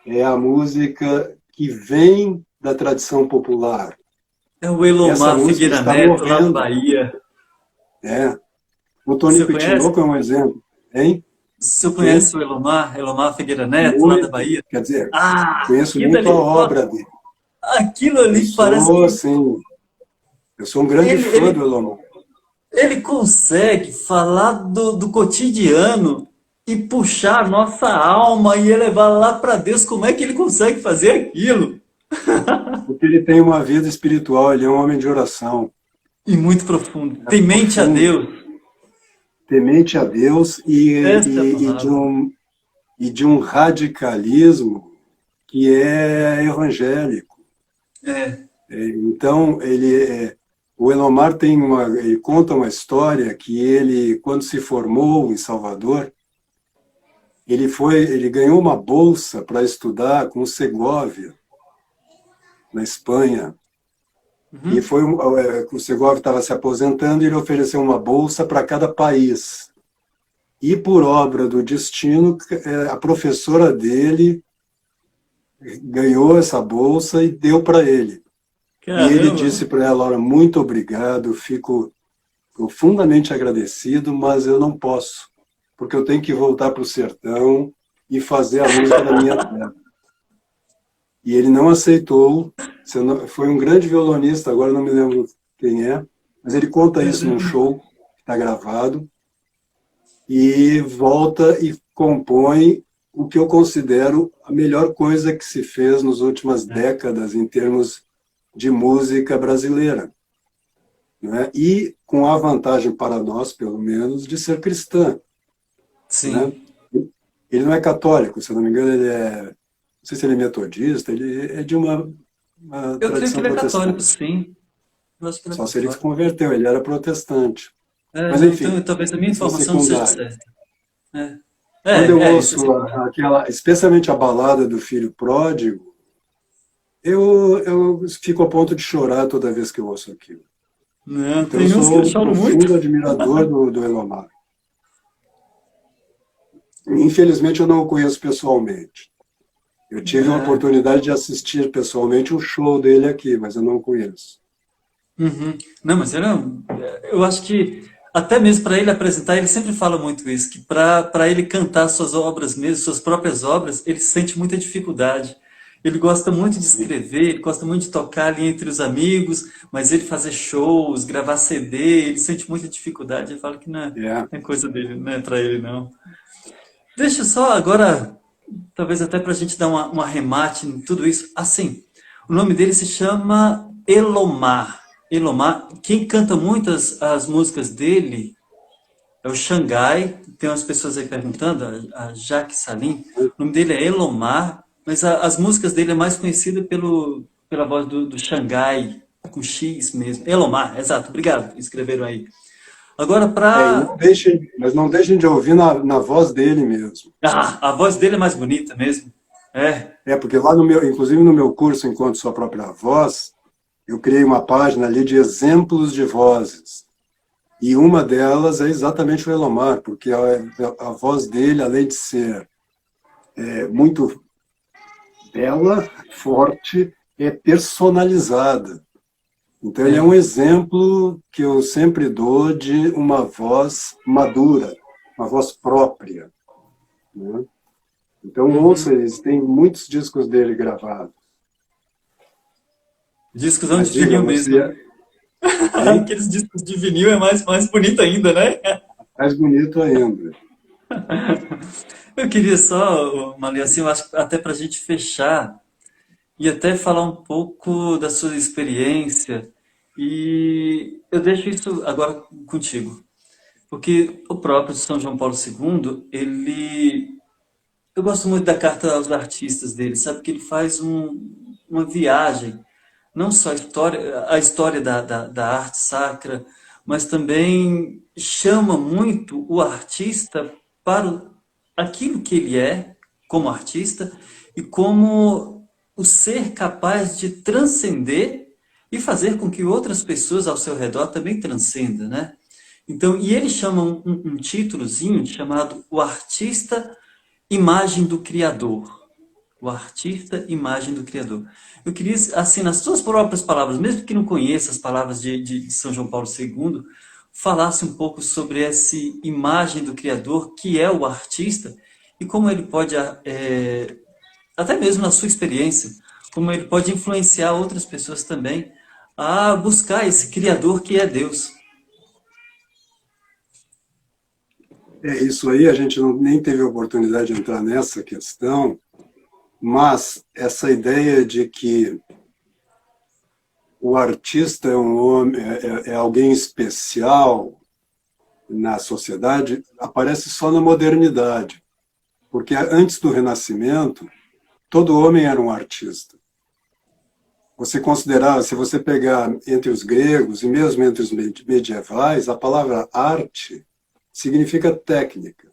é a música que vem da tradição popular. É o Essa Elomar música Figueira está Neto, lá da morrendo. Bahia. O Você Tonico e conhece? Tinoco é um exemplo, hein? O senhor Quem? conhece o Elomar Figueira Neto, lá da Muito. Bahia? Quer dizer, Ah, conheço aquilo muito a ali, obra dele. aquilo Eu ali parece sou, que assim, eu sou um grande ele, fã do ele, Elomar. ele consegue falar do cotidiano e puxar a nossa alma e elevar lá para Deus. Como é que ele consegue fazer aquilo? Porque ele tem uma vida espiritual, ele é um homem de oração, E muito profundo. é Temente a profundo, Deus. temente a Deus Essa é a e palavra. de um radicalismo que é evangélico. É. Então, o Elomar ele conta uma história que ele, quando se formou em Salvador, ele ganhou uma bolsa para estudar com o Segovia, na Espanha. E Uhum. o Segovia estava se aposentando e ele ofereceu uma bolsa para cada país. E, por obra do destino, a professora dele ganhou essa bolsa e deu para ele. E ele Caramba. disse para ela: "Olha, muito obrigado, fico profundamente agradecido, mas eu não posso, porque eu tenho que voltar para o sertão e fazer a música da minha terra." E ele não aceitou. Foi um grande violonista, agora não me lembro quem é, mas ele conta isso num Caramba. show que está gravado, e volta e compõe o que eu considero a melhor coisa que se fez nas últimas décadas em termos de música brasileira, né? E com a vantagem para nós, pelo menos, de ser cristã, né? Sim. Ele não é católico, se eu não me engano, não sei se ele é metodista, ele é de uma Eu creio que tradição ele é católico, protestante. sim. Eu acho que ele é Só se ele se católico. converteu, ele era protestante. É, Mas, não, então enfim, talvez a minha isso é informação não seja secundário. certa. É, Quando eu isso é ouço secundário. especialmente a balada do Filho Pródigo, eu fico a ponto de chorar toda vez que eu ouço aquilo. Não, Então, eu tem uns que sou eu um choro muito. profundo admirador do Elomar. Infelizmente, eu não o conheço pessoalmente. Eu tive a É, oportunidade de assistir pessoalmente um show dele aqui, mas eu não o conheço. uhum. Não, mas eu acho que até mesmo para ele apresentar, ele sempre fala muito isso, que para ele cantar suas obras mesmo, suas próprias obras, ele sente muita dificuldade. Ele gosta muito de escrever, ele gosta muito de tocar ali entre os amigos, mas ele fazer shows, gravar CD, ele sente muita dificuldade. Ele fala que É, não é coisa dele, não é para ele não. Deixa eu só agora, talvez até para a gente dar um arremate em tudo isso. Assim, o nome dele se chama Elomar. Elomar, quem canta muitas as músicas dele é o Xangai. Tem umas pessoas aí perguntando, a Jaque Salim. O nome dele é Elomar, mas as músicas dele é mais conhecida pelo. pela voz do Xangai, com X mesmo. Elomar, exato, obrigado, escreveram aí. Agora, E não para. deixem, mas não deixem de ouvir na voz dele mesmo. Ah, a voz dele é mais bonita mesmo. É. Porque lá no meu, inclusive no meu curso Enquanto Sua Própria Voz, eu criei uma página ali de exemplos de vozes. E uma delas é exatamente o Elomar, porque a voz dele, além de ser muito bela, forte, é personalizada. Então ele é um É. exemplo que eu sempre dou de uma voz madura, uma voz própria, né? Então ouça, Uhum. eles têm muitos discos dele gravados. Discos Mas de diga, vinil você mesmo. é, hein? Aqueles discos de vinil é mais bonito ainda, né? Mais bonito ainda. Eu queria só, Mali, assim, eu acho que até para a gente fechar e até falar um pouco da sua experiência. E eu deixo isso agora contigo. Porque o próprio São João Paulo II, ele. Eu gosto muito da carta aos artistas dele, sabe? Que ele faz uma viagem, não só a história da arte sacra, mas também chama muito o artista para aquilo que ele é como artista e como o ser capaz de transcender e fazer com que outras pessoas ao seu redor também transcendam, né? Então, e ele chama um títulozinho chamado O Artista Imagem do Criador. O artista, imagem do Criador. Eu queria, assim, nas suas próprias palavras, mesmo que não conheça as palavras de São João Paulo II, falasse um pouco sobre essa imagem do Criador, que é o artista, e como ele pode, até mesmo na sua experiência, como ele pode influenciar outras pessoas também a buscar esse Criador que é Deus. Isso aí a gente nem teve oportunidade de entrar nessa questão, mas essa ideia de que o artista é um homem, é alguém especial na sociedade, aparece só na modernidade. Porque antes do Renascimento, todo homem era um artista. Você considerar, se você pegar entre os gregos e mesmo entre os medievais, a palavra arte significa técnica,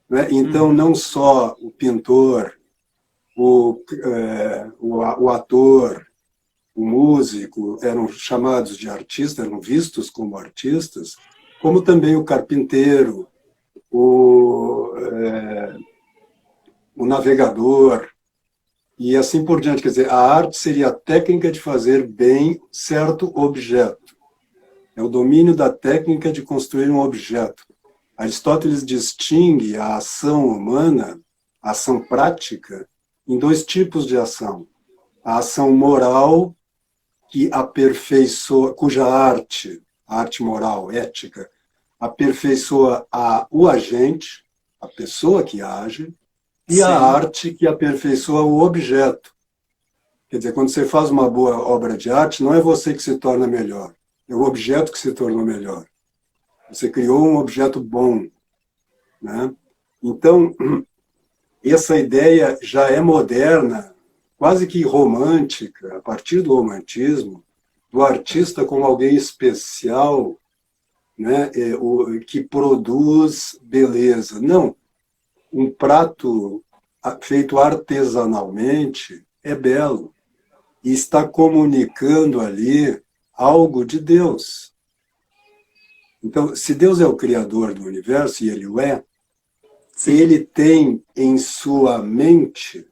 né? Então, Uhum. não só o pintor, o ator, o músico eram chamados de artistas, eram vistos como artistas, como também o carpinteiro, o, o navegador, e assim por diante. Quer dizer, a arte seria a técnica de fazer bem certo objeto. É o domínio da técnica de construir um objeto. Aristóteles distingue a ação humana, a ação prática, em dois tipos de ação. A ação moral, que aperfeiçoa, cuja arte, a arte moral, ética, aperfeiçoa o agente, a pessoa que age, e a Sim, arte que aperfeiçoa o objeto. Quer dizer, quando você faz uma boa obra de arte, não é você que se torna melhor, é o objeto que se tornou melhor. Você criou um objeto bom, né? Então, essa ideia já é moderna, quase que romântica, a partir do romantismo, do artista como alguém especial, né, que produz beleza. Não, um prato feito artesanalmente é belo e está comunicando ali algo de Deus. Então, se Deus é o criador do universo, e ele o é, sim. ele tem em sua mente,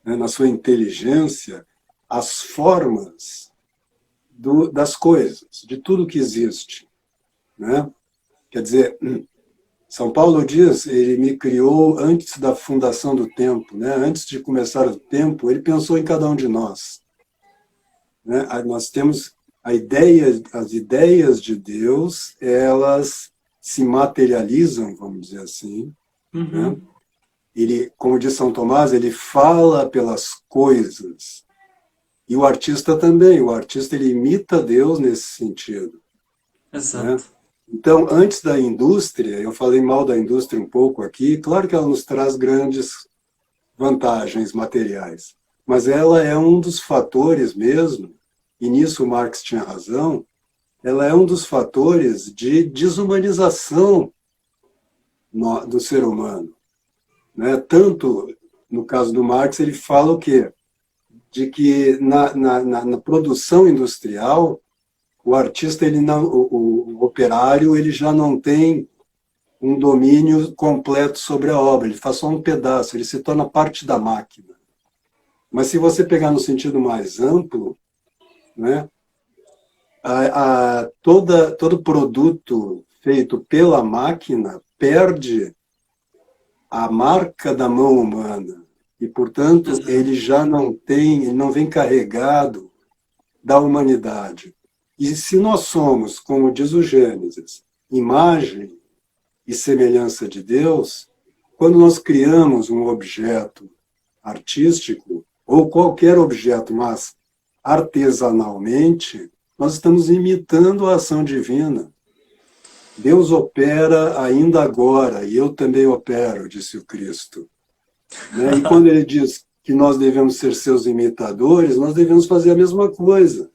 né, na sua inteligência, as formas das coisas, de tudo que existe, né? Quer dizer, São Paulo diz, ele me criou antes da fundação do tempo, né? Antes de começar o tempo, ele pensou em cada um de nós, né? Nós temos as ideias de Deus, elas se materializam, vamos dizer assim, né? Uhum. Ele, como diz São Tomás, ele fala pelas coisas. E o artista também, o artista ele imita Deus nesse sentido, né? Exato. Então, antes da indústria, eu falei mal da indústria um pouco aqui, claro que ela nos traz grandes vantagens materiais, mas ela é um dos fatores mesmo, e nisso o Marx tinha razão, ela é um dos fatores de desumanização do ser humano, né? Tanto, no caso do Marx, ele fala o quê? De que na produção industrial, o artista, ele não, o operário, ele já não tem um domínio completo sobre a obra, ele faz só um pedaço, ele se torna parte da máquina. Mas se você pegar no sentido mais amplo, né, todo produto feito pela máquina perde a marca da mão humana e, portanto, ele já não tem, ele não vem carregado da humanidade. E se nós somos, como diz o Gênesis, imagem e semelhança de Deus, quando nós criamos um objeto artístico, ou qualquer objeto, mas artesanalmente, nós estamos imitando a ação divina. Deus opera ainda agora, e eu também opero, disse o Cristo. Né? E quando ele diz que nós devemos ser seus imitadores, nós devemos fazer a mesma coisa.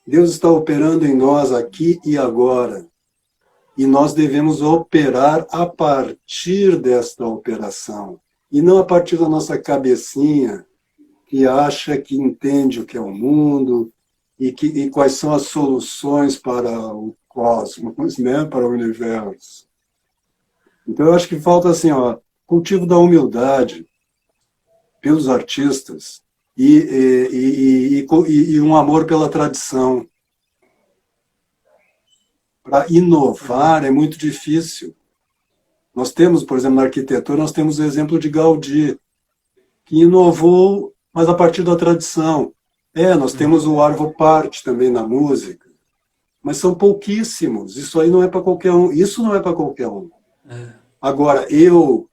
Deus está operando em nós aqui e agora. E nós devemos operar a partir desta operação. E não a partir da nossa cabecinha, que acha que entende o que é o mundo e quais são as soluções para o cosmos, né? Para o universo. Então, eu acho que falta assim, cultivo da humildade pelos artistas e um amor pela tradição. Para inovar é muito difícil. Nós temos, por exemplo, na arquitetura, nós temos o exemplo de Gaudí, que inovou, mas a partir da tradição. Nós temos o Arvo Pärt também na música, mas são pouquíssimos. Isso aí não é para qualquer um. Isso não é para qualquer um. Agora, eu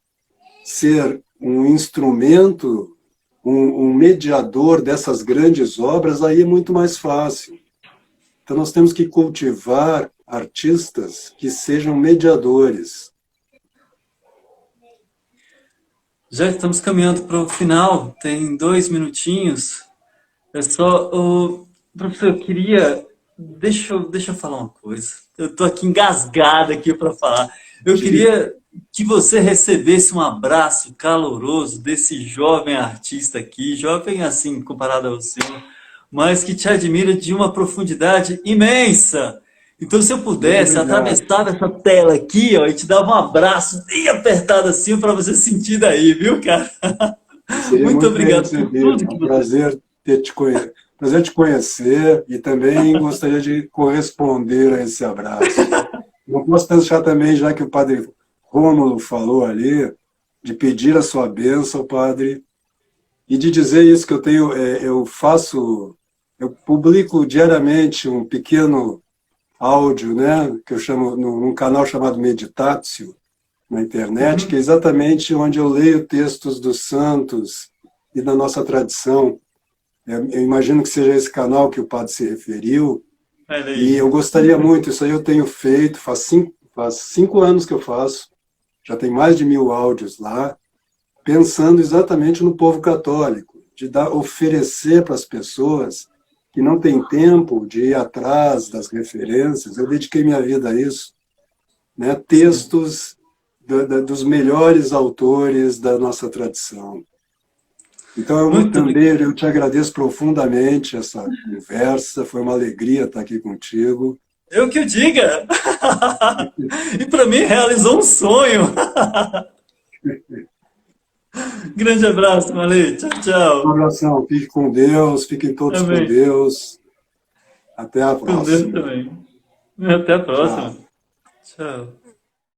ser um instrumento, um mediador dessas grandes obras, aí é muito mais fácil. Então, nós temos que cultivar artistas que sejam mediadores. Já estamos caminhando para o final, tem 2 minutinhos. É só, professor, eu queria... Deixa eu falar uma coisa. Eu estou aqui engasgado aqui para falar. Eu queria que você recebesse um abraço caloroso desse jovem artista aqui, jovem assim, comparado ao senhor, mas que te admira de uma profundidade imensa. Então, se eu pudesse, atravessar essa tela aqui, e te dar um abraço bem apertado assim para você sentir daí, viu, cara? Muito obrigado por tudo que você... Prazer te conhecer e também gostaria de corresponder a esse abraço. Não posso deixar também, já que o padre Rômulo falou ali, de pedir a sua bênção, padre, e de dizer isso que eu publico diariamente um pequeno áudio, né, que eu chamo, num canal chamado Meditatio, na internet, que é exatamente onde eu leio textos dos santos e da nossa tradição. Eu imagino que seja esse canal que o padre se referiu, e eu gostaria muito, isso aí eu tenho feito, faz 5 anos que eu faço, já tem mais de 1000 áudios lá, pensando exatamente no povo católico, de oferecer para as pessoas que não têm tempo de ir atrás das referências, eu dediquei minha vida a isso, né? Textos dos melhores autores da nossa tradição. Então, eu te agradeço profundamente essa conversa, foi uma alegria estar aqui contigo. Eu que o diga! E para mim realizou um sonho. Grande abraço, Malê. Tchau, tchau. Um abração, fique com Deus, fiquem todos com Deus. Até a próxima. Com Deus também. Até a próxima. Tchau.